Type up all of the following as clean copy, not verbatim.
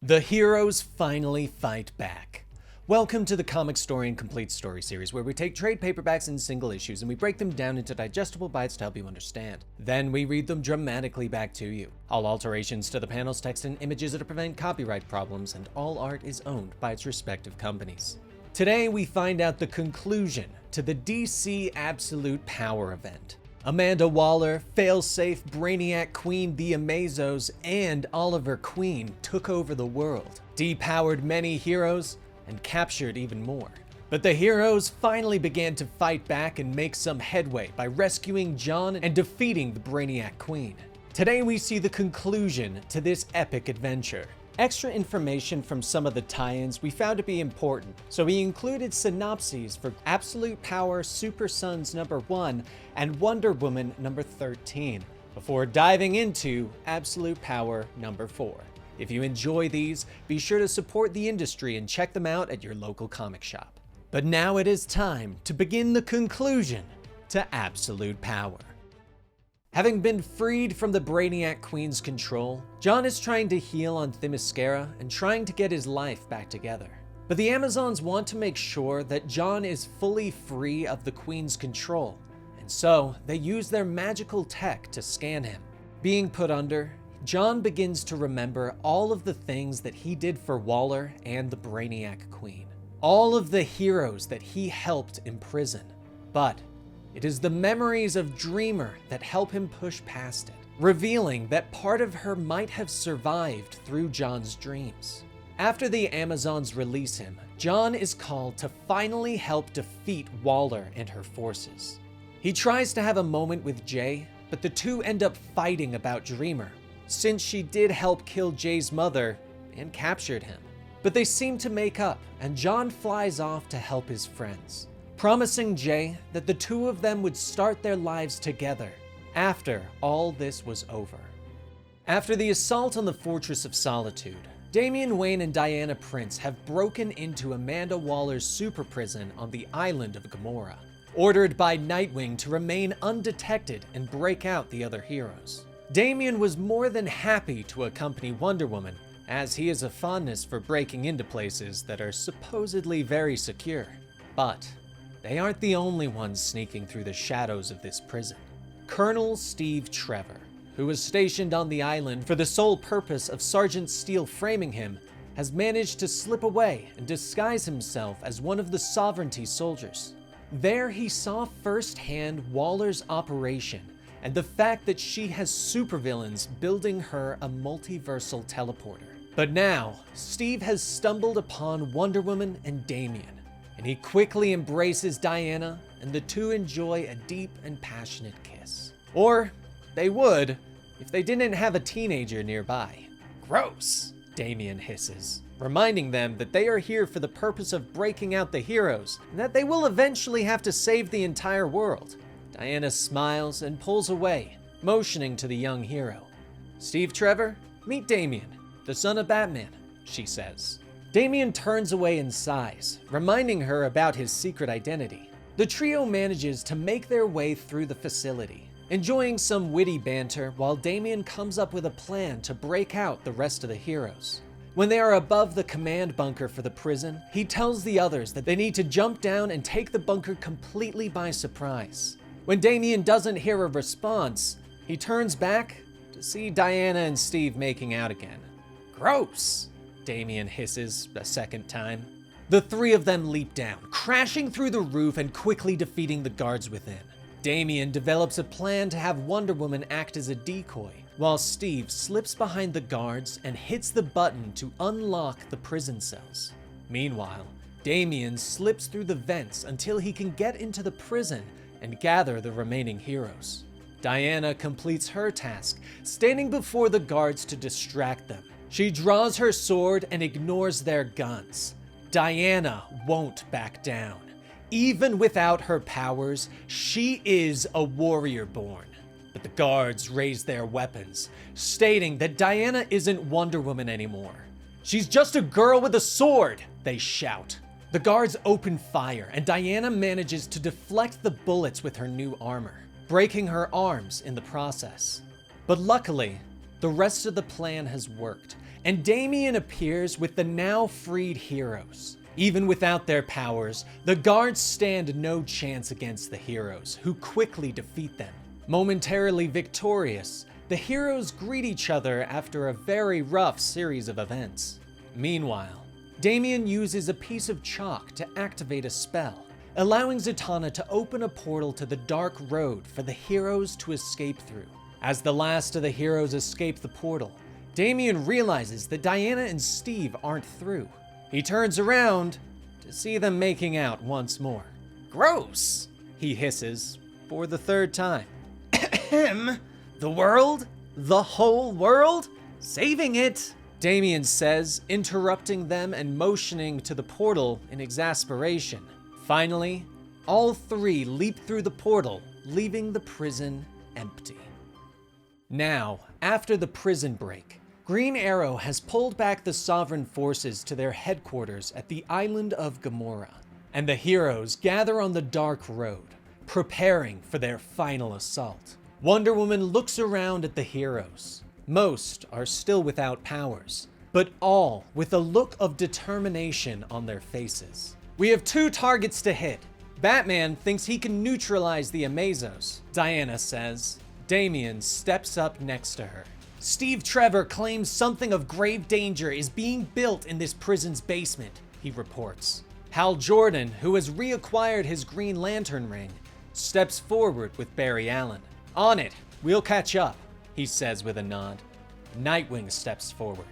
The heroes finally fight back. Welcome to the Comicstorian Complete Story series, where we take trade paperbacks and single issues and we break them down into digestible bites to help you understand. Then we read them dramatically back to you. All alterations to the panels, text, and images are to prevent copyright problems, and all art is owned by its respective companies. Today we find out the conclusion to the DC Absolute Power event. Amanda Waller, Failsafe, Brainiac Queen the Amazos, and Oliver Queen took over the world, depowered many heroes, and captured even more. But the heroes finally began to fight back and make some headway by rescuing John and defeating the Brainiac Queen. Today we see the conclusion to this epic adventure. Extra information from some of the tie-ins we found to be important, so we included synopses for Absolute Power Super Sons number 1 and Wonder Woman number 13, before diving into Absolute Power number 4. If you enjoy these, be sure to support the industry and check them out at your local comic shop. But now it is time to begin the conclusion to Absolute Power. Having been freed from the Brainiac Queen's control, John is trying to heal on Themyscira and trying to get his life back together. But the Amazons want to make sure that John is fully free of the Queen's control, and so they use their magical tech to scan him. Being put under, John begins to remember all of the things that he did for Waller and the Brainiac Queen. All of the heroes that he helped imprison. But it is the memories of Dreamer that help him push past it, revealing that part of her might have survived through John's dreams. After the Amazons release him, John is called to finally help defeat Waller and her forces. He tries to have a moment with Jay, but the two end up fighting about Dreamer, since she did help kill Jay's mother and captured him. But they seem to make up, and John flies off to help his friends, promising Jay that the two of them would start their lives together after all this was over. After the assault on the Fortress of Solitude, Damian Wayne and Diana Prince have broken into Amanda Waller's super prison on the island of Gamora, ordered by Nightwing to remain undetected and break out the other heroes. Damian was more than happy to accompany Wonder Woman, as he has a fondness for breaking into places that are supposedly very secure. But they aren't the only ones sneaking through the shadows of this prison. Colonel Steve Trevor, who was stationed on the island for the sole purpose of Sergeant Steele framing him, has managed to slip away and disguise himself as one of the Sovereignty soldiers. There he saw firsthand Waller's operation and the fact that she has supervillains building her a multiversal teleporter. But now, Steve has stumbled upon Wonder Woman and Damian, and he quickly embraces Diana, and the two enjoy a deep and passionate kiss. Or they would if they didn't have a teenager nearby. Gross, Damian hisses, reminding them that they are here for the purpose of breaking out the heroes, and that they will eventually have to save the entire world. Diana smiles and pulls away, motioning to the young hero. Steve Trevor, meet Damian, the son of Batman, she says. Damian turns away and sighs, reminding her about his secret identity. The trio manages to make their way through the facility, enjoying some witty banter while Damian comes up with a plan to break out the rest of the heroes. When they are above the command bunker for the prison, he tells the others that they need to jump down and take the bunker completely by surprise. When Damian doesn't hear a response, he turns back to see Diana and Steve making out again. Gross, Damian hisses a second time. The three of them leap down, crashing through the roof and quickly defeating the guards within. Damian develops a plan to have Wonder Woman act as a decoy, while Steve slips behind the guards and hits the button to unlock the prison cells. Meanwhile, Damian slips through the vents until he can get into the prison and gather the remaining heroes. Diana completes her task, standing before the guards to distract them. She draws her sword and ignores their guns. Diana won't back down. Even without her powers, she is a warrior born. But the guards raise their weapons, stating that Diana isn't Wonder Woman anymore. She's just a girl with a sword, they shout. The guards open fire, and Diana manages to deflect the bullets with her new armor, breaking her arms in the process. But luckily, the rest of the plan has worked, and Damian appears with the now freed heroes. Even without their powers, the guards stand no chance against the heroes, who quickly defeat them. Momentarily victorious, the heroes greet each other after a very rough series of events. Meanwhile, Damian uses a piece of chalk to activate a spell, allowing Zatanna to open a portal to the dark road for the heroes to escape through. As the last of the heroes escape the portal, Damian realizes that Diana and Steve aren't through. He turns around to see them making out once more. "Gross," he hisses for the third time. "Ahem. The world? The whole world? Saving it," Damian says, interrupting them and motioning to the portal in exasperation. Finally, all three leap through the portal, leaving the prison empty. Now, after the prison break, Green Arrow has pulled back the Sovereign forces to their headquarters at the island of Gamora, and the heroes gather on the Dark Road, preparing for their final assault. Wonder Woman looks around at the heroes. Most are still without powers, but all with a look of determination on their faces. "We have 2 targets to hit. Batman thinks he can neutralize the Amazos," Diana says. Damian steps up next to her. "Steve Trevor claims something of grave danger is being built in this prison's basement," he reports. Hal Jordan, who has reacquired his Green Lantern ring, steps forward with Barry Allen. "On it, we'll catch up," he says with a nod. Nightwing steps forward.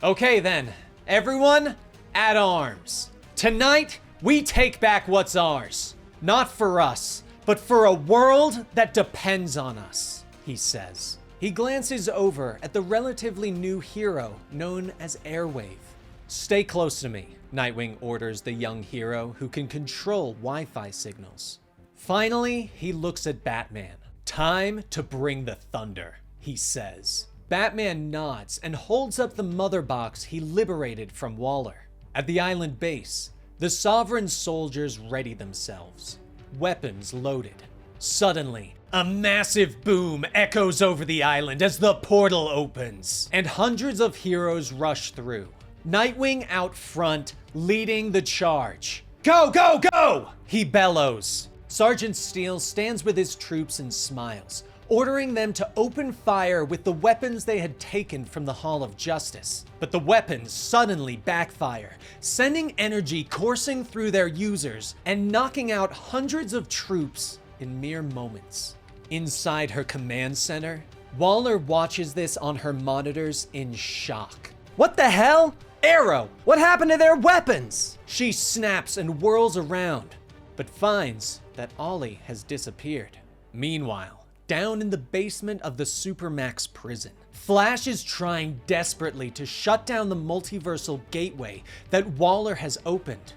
"Okay then, everyone, at arms. Tonight, we take back what's ours. Not for us, but for a world that depends on us," he says. He glances over at the relatively new hero known as Airwave. "Stay close to me," Nightwing orders the young hero who can control Wi-Fi signals. Finally, he looks at Batman. "Time to bring the thunder," he says. Batman nods and holds up the mother box he liberated from Waller. At the island base, the Sovereign soldiers ready themselves, weapons loaded. Suddenly, a massive boom echoes over the island as the portal opens, and hundreds of heroes rush through. Nightwing out front, leading the charge. "Go, go, go!" he bellows. Sergeant Steele stands with his troops and smiles, ordering them to open fire with the weapons they had taken from the Hall of Justice. But the weapons suddenly backfire, sending energy coursing through their users and knocking out hundreds of troops in mere moments. Inside her command center, Waller watches this on her monitors in shock. "What the hell? Arrow, what happened to their weapons?" She snaps and whirls around, but finds that Ollie has disappeared. Meanwhile, down in the basement of the Supermax prison, Flash is trying desperately to shut down the multiversal gateway that Waller has opened.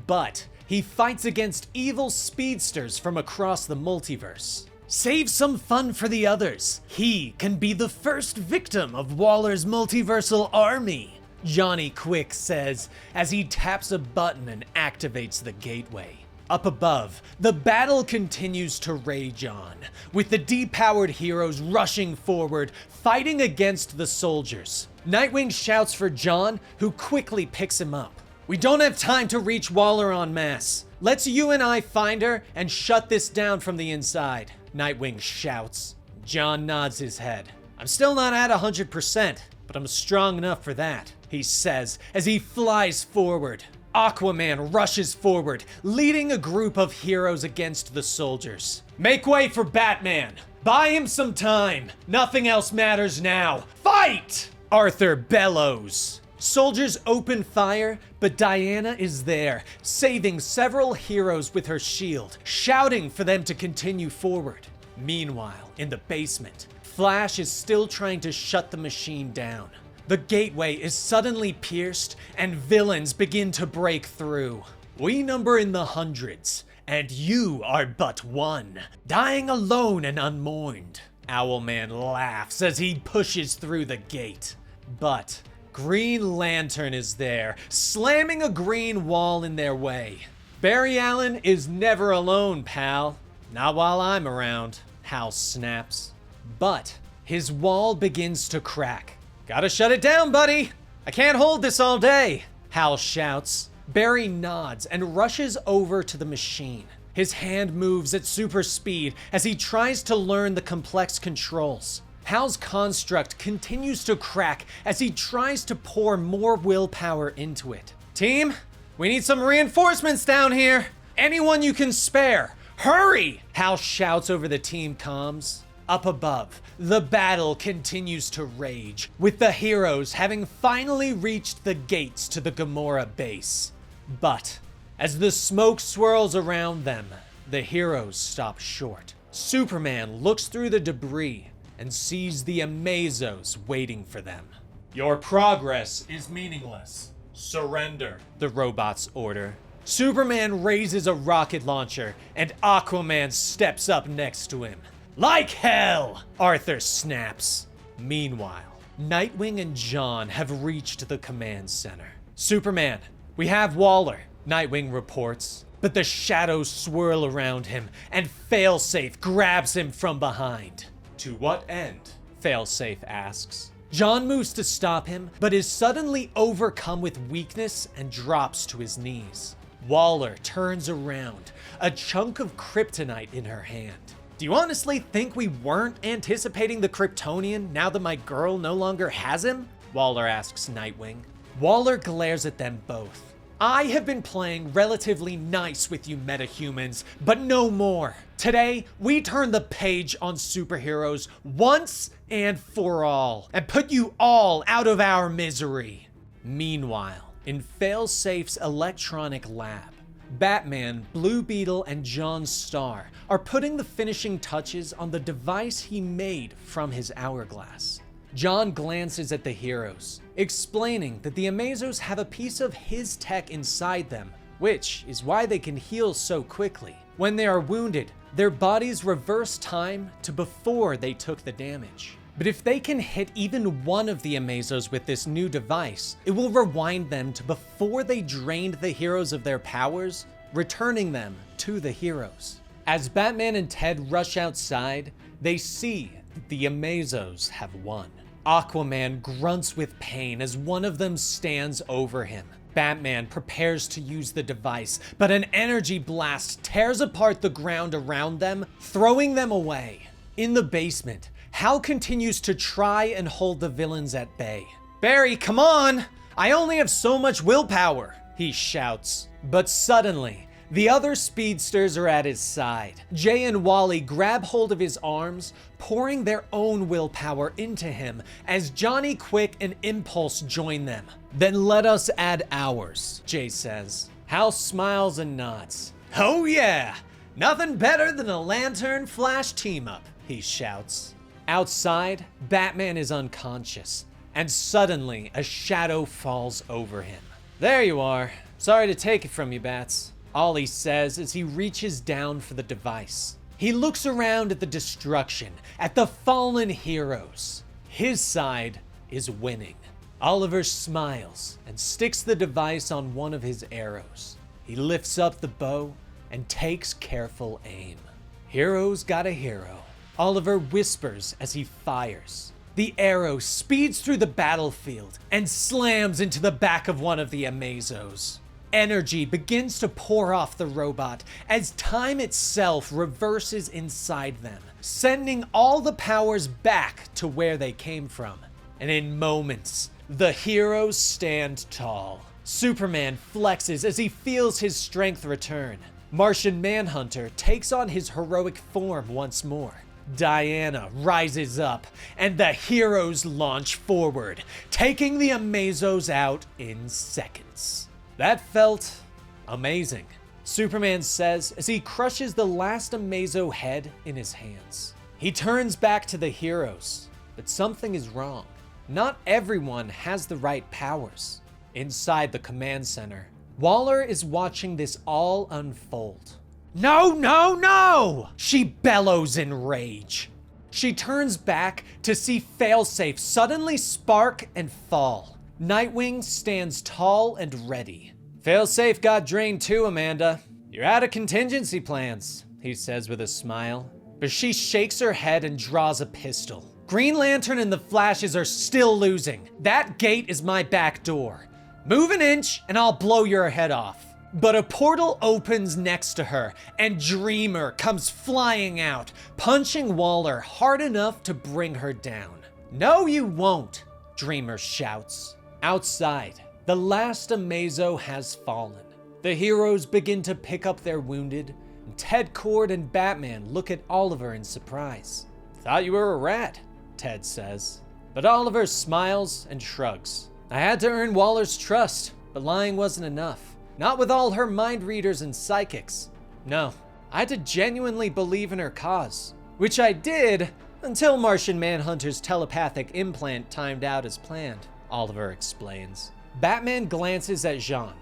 But he fights against evil speedsters from across the multiverse. Save some fun for the others. He can be the first victim of Waller's multiversal army, Johnny Quick says as he taps a button and activates the gateway. Up above, the battle continues to rage on, with the depowered heroes rushing forward, fighting against the soldiers. Nightwing shouts for John, who quickly picks him up. "We don't have time to reach Waller en masse. Let's you and I find her and shut this down from the inside," Nightwing shouts. John nods his head. "I'm still not at 100%, but I'm strong enough for that," he says as he flies forward. Aquaman rushes forward, leading a group of heroes against the soldiers. "Make way for Batman! Buy him some time! Nothing else matters now! Fight!" Arthur bellows. Soldiers open fire, but Diana is there, saving several heroes with her shield, shouting for them to continue forward. Meanwhile, in the basement, Flash is still trying to shut the machine down. The gateway is suddenly pierced, and villains begin to break through. "We number in the hundreds, and you are but one, dying alone and unmourned." Owlman laughs as he pushes through the gate. But Green Lantern is there, slamming a green wall in their way. "Barry Allen is never alone, pal. Not while I'm around," Hal snaps. But his wall begins to crack. "Gotta shut it down, buddy!" I can't hold this all day, Hal shouts. Barry nods and rushes over to the machine. His hand moves at super speed as he tries to learn the complex controls. Hal's construct continues to crack as he tries to pour more willpower into it. Team, we need some reinforcements down here. Anyone you can spare. Hurry! Hal shouts over the team comms. Up above, the battle continues to rage, with the heroes having finally reached the gates to the Gamorra base. But as the smoke swirls around them, the heroes stop short. Superman looks through the debris and sees the Amazos waiting for them. Your progress is meaningless. Surrender, the robots order. Superman raises a rocket launcher and Aquaman steps up next to him. Like hell, Arthur snaps. Meanwhile, Nightwing and John have reached the command center. Superman, we have Waller, Nightwing reports, but the shadows swirl around him and Failsafe grabs him from behind. To what end? Failsafe asks. John moves to stop him, but is suddenly overcome with weakness and drops to his knees. Waller turns around, a chunk of kryptonite in her hand. Do you honestly think we weren't anticipating the Kryptonian now that my girl no longer has him? Waller asks Nightwing. Waller glares at them both. I have been playing relatively nice with you metahumans, but no more. Today, we turn the page on superheroes once and for all, and put you all out of our misery. Meanwhile, in Failsafe's electronic lab, Batman, Blue Beetle, and John Starr are putting the finishing touches on the device he made from his hourglass. John glances at the heroes, explaining that the Amazos have a piece of his tech inside them, which is why they can heal so quickly. When they are wounded, their bodies reverse time to before they took the damage. But if they can hit even one of the Amazos with this new device, it will rewind them to before they drained the heroes of their powers, returning them to the heroes. As Batman and Ted rush outside, they see that the Amazos have won. Aquaman grunts with pain as one of them stands over him. Batman prepares to use the device, but an energy blast tears apart the ground around them, throwing them away. In the basement, Hal continues to try and hold the villains at bay. Barry, come on! I only have so much willpower, he shouts. But suddenly, the other speedsters are at his side. Jay and Wally grab hold of his arms, pouring their own willpower into him as Johnny Quick and Impulse join them. Then let us add ours, Jay says. Hal smiles and nods. Oh yeah! Nothing better than a Lantern Flash team-up, he shouts. Outside, Batman is unconscious, and suddenly a shadow falls over him. There you are. Sorry to take it from you, Bats. Ollie says as he reaches down for the device. He looks around at the destruction, at the fallen heroes. His side is winning. Oliver smiles and sticks the device on one of his arrows. He lifts up the bow and takes careful aim. Hero's got a hero, Oliver whispers as he fires. The arrow speeds through the battlefield and slams into the back of one of the Amazos. Energy begins to pour off the robot as time itself reverses inside them, sending all the powers back to where they came from. And in moments, the heroes stand tall. Superman flexes as he feels his strength return. Martian Manhunter takes on his heroic form once more. Diana rises up, and the heroes launch forward, taking the Amazos out in seconds. That felt amazing, Superman says as he crushes the last Amazo head in his hands. He turns back to the heroes, but something is wrong. Not everyone has the right powers. Inside the command center, Waller is watching this all unfold. No, no, no! She bellows in rage. She turns back to see Failsafe suddenly spark and fall. Nightwing stands tall and ready. Failsafe got drained too, Amanda. You're out of contingency plans, he says with a smile. But she shakes her head and draws a pistol. Green Lantern and the Flashes are still losing. That gate is my back door. Move an inch and I'll blow your head off. But a portal opens next to her, and Dreamer comes flying out, punching Waller hard enough to bring her down. No, you won't, Dreamer shouts. Outside, the last Amazo has fallen. The heroes begin to pick up their wounded, and Ted Kord and Batman look at Oliver in surprise. Thought you were a rat, Ted says. But Oliver smiles and shrugs. I had to earn Waller's trust, but lying wasn't enough. Not with all her mind readers and psychics. No, I had to genuinely believe in her cause. Which I did until Martian Manhunter's telepathic implant timed out as planned, Oliver explains. Batman glances at Jean.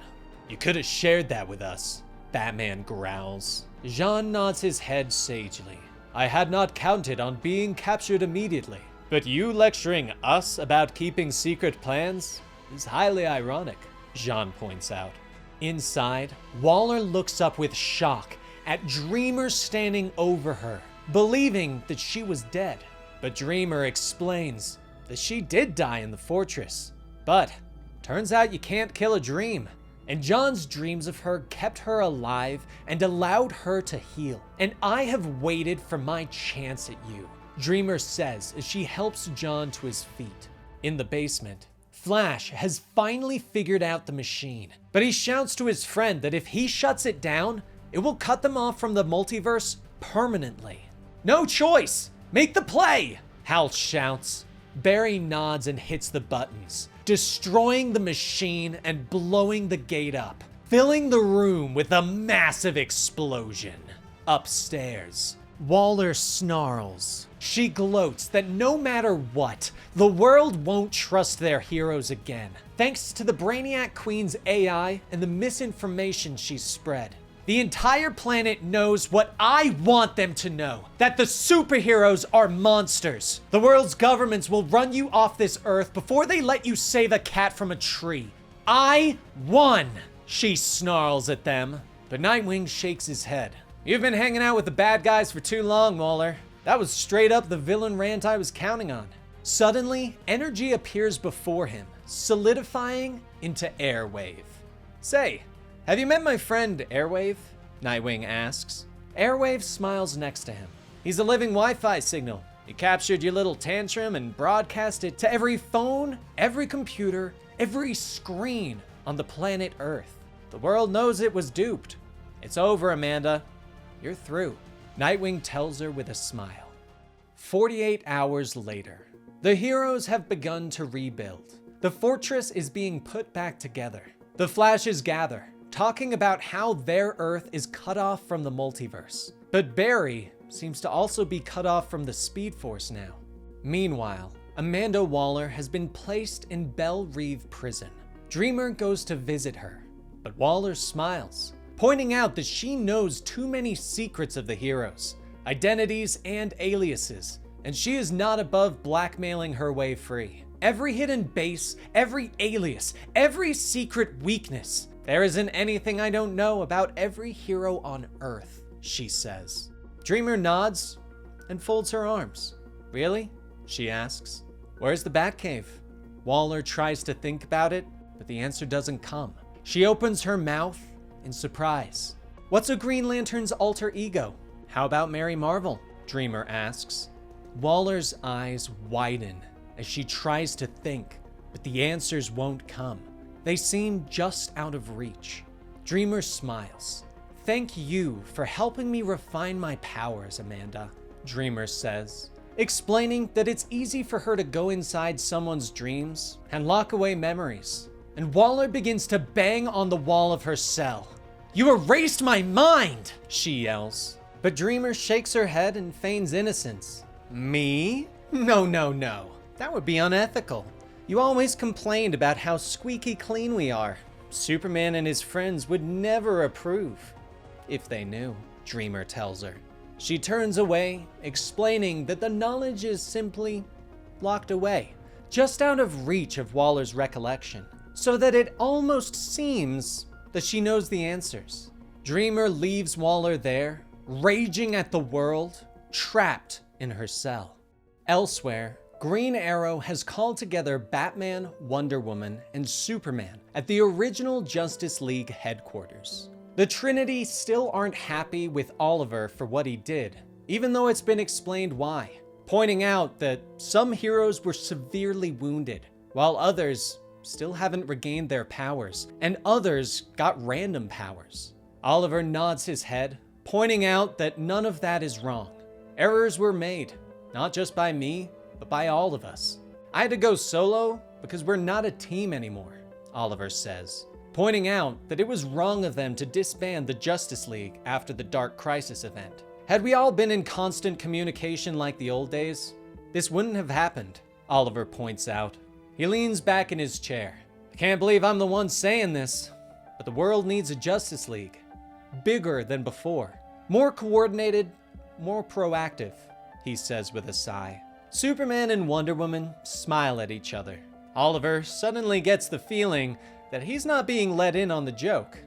You could have shared that with us, Batman growls. Jean nods his head sagely. I had not counted on being captured immediately. But you lecturing us about keeping secret plans is highly ironic, Jean points out. Inside, Waller looks up with shock at Dreamer standing over her, believing that she was dead. But Dreamer explains that she did die in the fortress. But turns out you can't kill a dream. And John's dreams of her kept her alive and allowed her to heal. And I have waited for my chance at you, Dreamer says as she helps John to his feet. In the basement, Flash has finally figured out the machine, but he shouts to his friend that if he shuts it down, it will cut them off from the multiverse permanently. No choice! Make the play! Hal shouts. Barry nods and hits the buttons, destroying the machine and blowing the gate up, filling the room with a massive explosion. Upstairs, Waller snarls. She gloats that no matter what, the world won't trust their heroes again, thanks to the Brainiac Queen's AI and the misinformation she's spread. The entire planet knows what I want them to know, that the superheroes are monsters. The world's governments will run you off this earth before they let you save a cat from a tree. I won, she snarls at them. But Nightwing shakes his head. You've been hanging out with the bad guys for too long, Waller. That was straight up the villain rant I was counting on. Suddenly, energy appears before him, solidifying into Airwave. Say, have you met my friend Airwave? Nightwing asks. Airwave smiles next to him. He's a living Wi-Fi signal. He captured your little tantrum and broadcast it to every phone, every computer, every screen on the planet Earth. The world knows it was duped. It's over, Amanda. You're through. Nightwing tells her with a smile. 48 hours later, the heroes have begun to rebuild. The fortress is being put back together. The Flashes gather, talking about how their Earth is cut off from the multiverse. But Barry seems to also be cut off from the Speed Force now. Meanwhile, Amanda Waller has been placed in Belle Reve prison. Dreamer goes to visit her, but Waller smiles, pointing out that she knows too many secrets of the heroes, identities and aliases, and she is not above blackmailing her way free. Every hidden base, every alias, every secret weakness. There isn't anything I don't know about every hero on Earth, she says. Dreamer nods and folds her arms. Really? She asks. Where's the Batcave? Waller tries to think about it, but the answer doesn't come. She opens her mouth in surprise. What's a Green Lantern's alter ego? How about Mary Marvel? Dreamer asks. Waller's eyes widen as she tries to think, but the answers won't come. They seem just out of reach. Dreamer smiles. Thank you for helping me refine my powers, Amanda, Dreamer says, explaining that it's easy for her to go inside someone's dreams and lock away memories. And Waller begins to bang on the wall of her cell. You erased my mind, she yells. But Dreamer shakes her head and feigns innocence. Me? No. That would be unethical. You always complained about how squeaky clean we are. Superman and his friends would never approve. If they knew, Dreamer tells her. She turns away, explaining that the knowledge is simply locked away, just out of reach of Waller's recollection, so that it almost seems that she knows the answers. Dreamer leaves Waller there, raging at the world, trapped in her cell. Elsewhere, Green Arrow has called together Batman, Wonder Woman, and Superman at the original Justice League headquarters. The Trinity still aren't happy with Oliver for what he did, even though it's been explained why, pointing out that some heroes were severely wounded, while others still haven't regained their powers, and others got random powers. Oliver nods his head, pointing out that none of that is wrong. Errors were made, not just by me, but by all of us. I had to go solo because we're not a team anymore, Oliver says, pointing out that it was wrong of them to disband the Justice League after the Dark Crisis event. Had we all been in constant communication like the old days, this wouldn't have happened, Oliver points out. He leans back in his chair. I can't believe I'm the one saying this, but the world needs a Justice League. Bigger than before. More coordinated, more proactive, he says with a sigh. Superman and Wonder Woman smile at each other. Oliver suddenly gets the feeling that he's not being let in on the joke.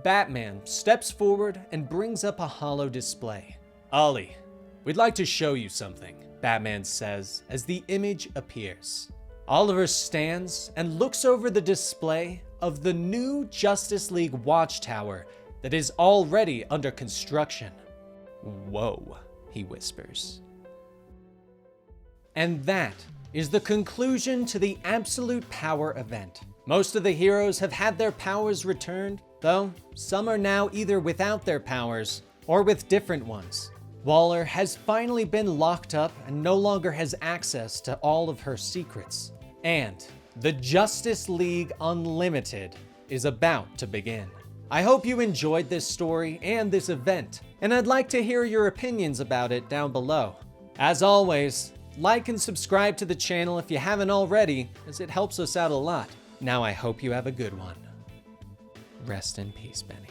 Batman steps forward and brings up a holo display. Ollie, we'd like to show you something, Batman says as the image appears. Oliver stands and looks over the display of the new Justice League watchtower that is already under construction. Whoa, he whispers. And that is the conclusion to the Absolute Power event. Most of the heroes have had their powers returned, though some are now either without their powers or with different ones. Waller has finally been locked up and no longer has access to all of her secrets. And the Justice League Unlimited is about to begin. I hope you enjoyed this story and this event, and I'd like to hear your opinions about it down below. As always, like and subscribe to the channel if you haven't already, as it helps us out a lot. Now I hope you have a good one. Rest in peace, Benny.